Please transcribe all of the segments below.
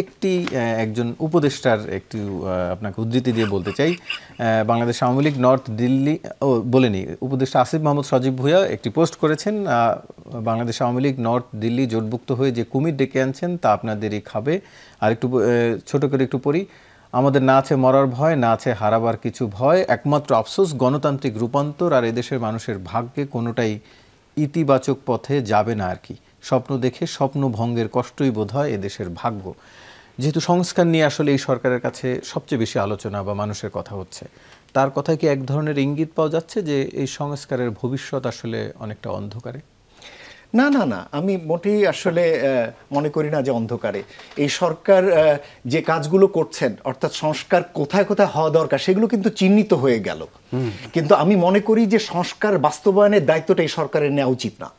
একটি একজন উপদেষ্টার একটু আপনাকে উদ্ধৃতি দিয়ে বলতে চাই। বাংলাদেশ আওয়ামী লীগ নর্থ দিল্লি বলেনি, উপদেষ্টা আসিফ মাহমুদ সজীব ভুঁইয়া একটি পোস্ট করেছেন, বাংলাদেশ আওয়ামী লীগ নর্থ দিল্লি জোটভুক্ত হয়ে যে কুমির ডেকে আনছেন তা আপনাদেরই খাবে। আর একটু ছোট করে একটু পড়ি, আমাদের না আছে মরার ভয়, না আছে হারাবার কিছু ভয়, একমাত্র আফসোস গণতান্ত্রিক রূপান্তর আর এদেশের মানুষের ভাগ্যে কোনোটাই ইতিবাচক পথে যাবে না আর কি। স্বপ্ন দেখে স্বপ্ন ভঙ্গের কষ্টই বোধ হয় এদেশের ভাগ্য। যেহেতু সংস্কার নিয়ে আসলে এই সরকারের কাছে সবচেয়ে বেশি আলোচনা বা মানুষের কথা হচ্ছে, তার কথায় কি এক ধরনের ইঙ্গিত পাওয়া যাচ্ছে যে এই সংস্কারের ভবিষ্যৎ আসলে অনেকটা অন্ধকারে? না না না, আমি মোটেই আসলে মনে করি না যে অন্ধকারে। এই সরকার যে কাজগুলো করছেন, অর্থাৎ সংস্কার কোথায় কোথায় হওয়া দরকার সেগুলো কিন্তু চিহ্নিত হয়ে গেল। কিন্তু আমি মনে করি যে সংস্কার বাস্তবায়নের দায়িত্বটা এই সরকারের নেওয়া উচিত না।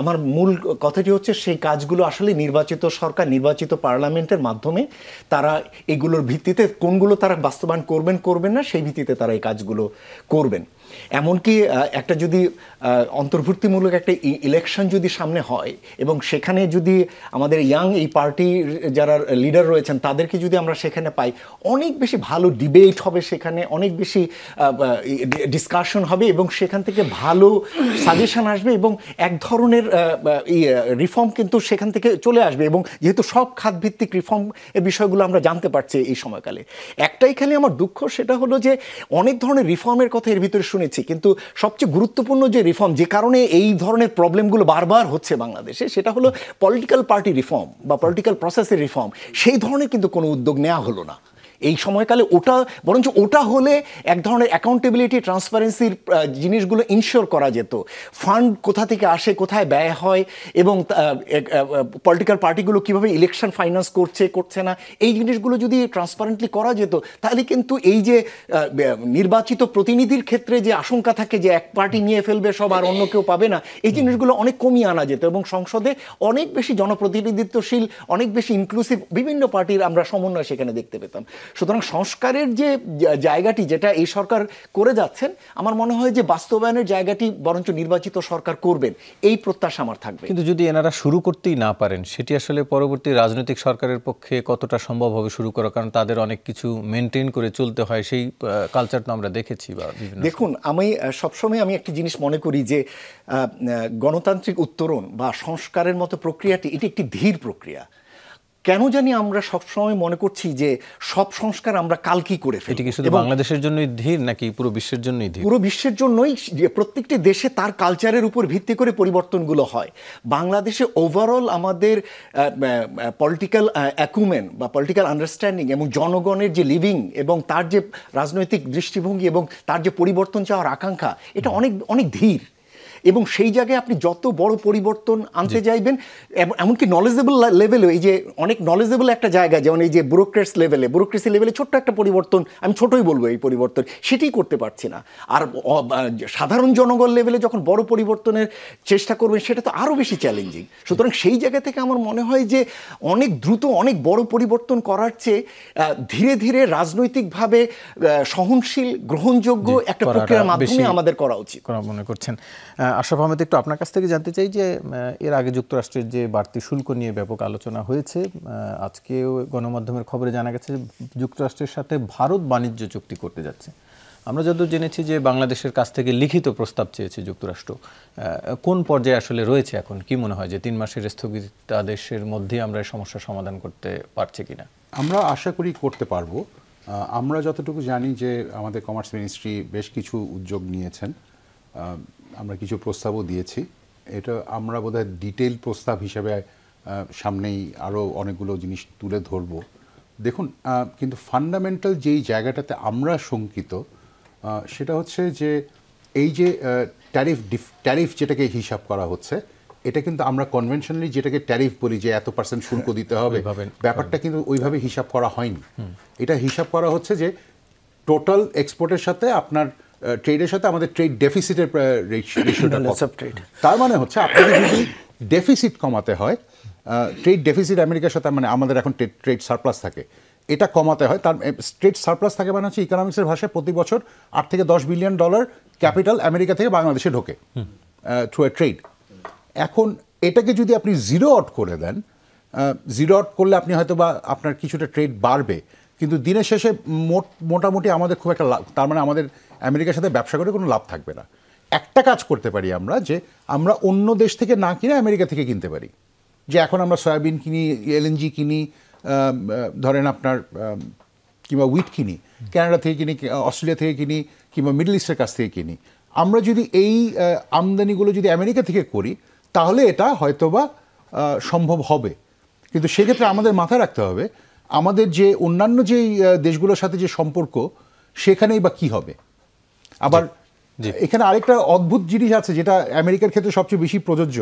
আমার মূল কথাটি হচ্ছে সেই কাজগুলো আসলে নির্বাচিত সরকার, নির্বাচিত পার্লামেন্টের মাধ্যমে তারা এগুলোর ভিত্তিতে কোনগুলো তারা বাস্তবায়ন করবেন না সেই ভিত্তিতে তারা এই কাজগুলো করবেন। এমনকি একটা যদি অন্তর্ভুক্তিমূলক একটা ইলেকশন যদি সামনে হয় এবং সেখানে যদি আমাদের এই পার্টির যারা লিডার রয়েছেন তাদেরকে যদি আমরা সেখানে পাই, অনেক বেশি ভালো ডিবেট হবে, সেখানে অনেক বেশি ডিসকাশন হবে এবং সেখান থেকে ভালো সাজেশন আসবে এবং এক ধরনের রিফর্ম কিন্তু সেখান থেকে চলে আসবে। এবং যেহেতু সব খাতভিত্তিক রিফর্ম এর বিষয়গুলো আমরা জানতে পারছি এই সময়কালে, একটাই খালি আমার দুঃখ, সেটা হলো যে অনেক ধরনের রিফর্মের কথা এর ভিতরে শুনেছি, কিন্তু সবচেয়ে গুরুত্বপূর্ণ যে রিফর্ম, যে কারণে এই ধরনের প্রবলেমগুলো বারবার হচ্ছে বাংলাদেশে, সেটা হলো পলিটিক্যাল পার্টি রিফর্ম বা পলিটিক্যাল প্রসেসের রিফর্ম। সেই ধরনের কিন্তু কোনো উদ্যোগ নেওয়া হলো না এই সময়কালে। বরঞ্চ ওটা হলে এক ধরনের অ্যাকাউন্টেবিলিটি, ট্রান্সপারেন্সির জিনিসগুলো ইনশিওর করা যেত। ফান্ড কোথা থেকে আসে, কোথায় ব্যয় হয় এবং পলিটিক্যাল পার্টিগুলো কীভাবে ইলেকশন ফাইন্যান্স করছে না, এই জিনিসগুলো যদি ট্রান্সপারেন্টলি করা যেত, তাহলে কিন্তু এই যে নির্বাচিত প্রতিনিধির ক্ষেত্রে যে আশঙ্কা থাকে যে এক পার্টি নিয়ে ফেলবে সব আর অন্য কেউ পাবে না, এই জিনিসগুলো অনেক কমিয়ে আনা যেত এবং সংসদে অনেক বেশি জনপ্রতিনিধিত্বশীল, অনেক বেশি ইনক্লুসিভ বিভিন্ন পার্টির আমরা সমন্বয় সেখানে দেখতে পেতাম। সুতরাং সংস্কারের যে জায়গাটি যেটা এই সরকার করে যাচ্ছেন, আমার মনে হয় যে বাস্তবায়নের জায়গাটি বরঞ্চ নির্বাচিত সরকার করবেন, এই প্রত্যাশা আমার থাকবে। কিন্তু যদি এনারা শুরু করতেই না পারেন, সেটি আসলে পরবর্তী রাজনৈতিক সরকারের পক্ষে কতটা সম্ভব হবে শুরু করা? কারণ তাদের অনেক কিছু মেনটেন করে চলতে হয়, সেই কালচার তো আমরা দেখেছি। দেখুন, আমি সবসময় একটি জিনিস মনে করি যে গণতান্ত্রিক উত্তরণ বা সংস্কারের মতো প্রক্রিয়াটি এটি একটি ধীর প্রক্রিয়া। কেন জানি আমরা সবসময় মনে করছি যে সব সংস্কার আমরা কালকেই করে ফেলি। এটা কি শুধু বাংলাদেশের জন্যই ধীর নাকি পুরো বিশ্বের জন্যই ধীর? পুরো বিশ্বের জন্যই। প্রত্যেকটি দেশে তার কালচারের উপর ভিত্তি করে পরিবর্তনগুলো হয়। বাংলাদেশে ওভারঅল আমাদের পলিটিক্যাল অ্যাকুমেন বা পলিটিক্যাল আন্ডারস্ট্যান্ডিং এবং জনগণের যে লিভিং এবং তার যে রাজনৈতিক দৃষ্টিভঙ্গি এবং তার যে পরিবর্তন চাওয়ার আকাঙ্ক্ষা, এটা অনেক অনেক ধীর। এবং সেই জায়গায় আপনি যত বড় পরিবর্তন আনতে চাইবেন, এমনকি নলেজেবল লেভেলে, এই যে অনেক নলেজেবল একটা জায়গা, যেমন এই যে ব্যুরোক্রেসি লেভেলে ছোট্ট একটা পরিবর্তন, আমি ছোটই বলবো এই পরিবর্তন, সেটাই করতে পারছি না। আর সাধারণ জনগণ লেভেলে যখন বড় পরিবর্তনের চেষ্টা করবেন, সেটা তো আরও বেশি চ্যালেঞ্জিং। সুতরাং সেই জায়গা থেকে আমার মনে হয় যে অনেক দ্রুত অনেক বড় পরিবর্তন করার চেয়ে ধীরে ধীরে রাজনৈতিকভাবে সহনশীল, গ্রহণযোগ্য একটা প্রক্রিয়ার মাধ্যমে আমাদের করা উচিত মনে করছেন। আশরাফ আহমেদ, একটু আপনার কাছ থেকে জানতে চাই যে এর আগে যুক্তরাষ্ট্রের যে বাড়তি শুল্ক নিয়ে ব্যাপক আলোচনা হয়েছে, আজকেও গণমাধ্যমের খবরে জানা গেছে যে যুক্তরাষ্ট্রের সাথে ভারত বাণিজ্য চুক্তি করতে যাচ্ছে। আমরা যতদূর জেনেছি যে বাংলাদেশের কাছ থেকে লিখিত প্রস্তাব চেয়েছে যুক্তরাষ্ট্র। কোন পর্যায়ে আসলে রয়েছে এখন? কি মনে হয় যে 3 মাসের স্থগিতাদেশের মধ্যে আমরা এই সমস্যার সমাধান করতে পারছি কিনা? আমরা আশা করি করতে পারবো। আমরা যতটুকু জানি যে আমাদের কমার্স মিনিস্ট্রি বেশ কিছু উদ্যোগ নিয়েছেন, আমরা কিছু প্রস্তাবও দিয়েছি। এটা আমরা বোধহয় ডিটেইল প্রস্তাব হিসেবে সামনেই আরও অনেকগুলো জিনিস তুলে ধরব। দেখুন, কিন্তু ফান্ডামেন্টাল যেই জায়গাটাতে আমরা শঙ্কিত সেটা হচ্ছে যে এই যে ট্যারিফ যেটাকে হিসাব করা হচ্ছে, এটা কিন্তু আমরা কনভেনশনালি যেটাকে ট্যারিফ বলি যে এত % শুল্ক দিতে হবে, ব্যাপারটা কিন্তু ওইভাবে হিসাব করা হয়নি। এটা হিসাব করা হচ্ছে যে টোটাল এক্সপোর্টের সাথে আপনার ট্রেডের সাথে আমাদের ট্রেড ডেফিসিটের রেশিওটা কত। তার মানে হচ্ছে আপনাদের যদি ডেফিসিট কমাতে হয়, ট্রেড ডেফিসিট আমেরিকার সাথে, মানে আমাদের এখন ট্রেড সারপ্লাস থাকে, এটা কমাতে হয়। তার ট্রেড সারপ্লাস থাকে মানে হচ্ছে ইকোনমিক্সের ভাষায় প্রতি বছর $8 থেকে $10 বিলিয়ন ক্যাপিটাল আমেরিকা থেকে বাংলাদেশে ঢোকে থ্রু এ ট্রেড। এখন এটাকে যদি আপনি জিরো আউট করে দেন, জিরো আউট করলে আপনি হয়তো বা আপনার কিছুটা ট্রেড বাড়বে, কিন্তু দিনের শেষে মোটামুটি আমাদের খুব একটা লাভ, তার মানে আমাদের আমেরিকার সাথে ব্যবসা করে কোনো লাভ থাকবে না। একটা কাজ করতে পারি আমরা, যে আমরা অন্য দেশ থেকে না কিনে আমেরিকা থেকে কিনতে পারি। যে এখন আমরা সয়াবিন কিনি, এলএনজি কিনি, ধরেন আপনার কিংবা উইট কিনি কানাডা থেকে কিনি, অস্ট্রেলিয়া থেকে কিনি, কিংবা মিডল ইস্টের কাছ থেকে কিনি। আমরা যদি এই আমদানিগুলো যদি আমেরিকা থেকে করি তাহলে এটা হয়তোবা সম্ভব হবে। কিন্তু সেক্ষেত্রে আমাদের মাথায় রাখতে হবে আমাদের যে অন্যান্য যে দেশগুলোর সাথে যে সম্পর্ক সেখানেই বা কী হবে। আবার এখানে আরেকটা অদ্ভুত জিনিস আছে যেটা আমেরিকার ক্ষেত্রে সবচেয়ে বেশি প্রযোজ্য।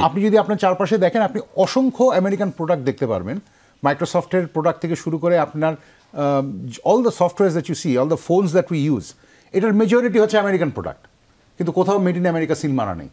আপনি যদি আপনার চারপাশে দেখেন, আপনি অসংখ্য আমেরিকান প্রোডাক্ট দেখতে পারবেন, মাইক্রোসফটের প্রোডাক্ট থেকে শুরু করে আপনার all the software that you see, all the phones that we use, এটার মেজরিটি হচ্ছে আমেরিকান প্রোডাক্ট, কিন্তু কোথাও মেড ইন আমেরিকা সিল মারা নেই।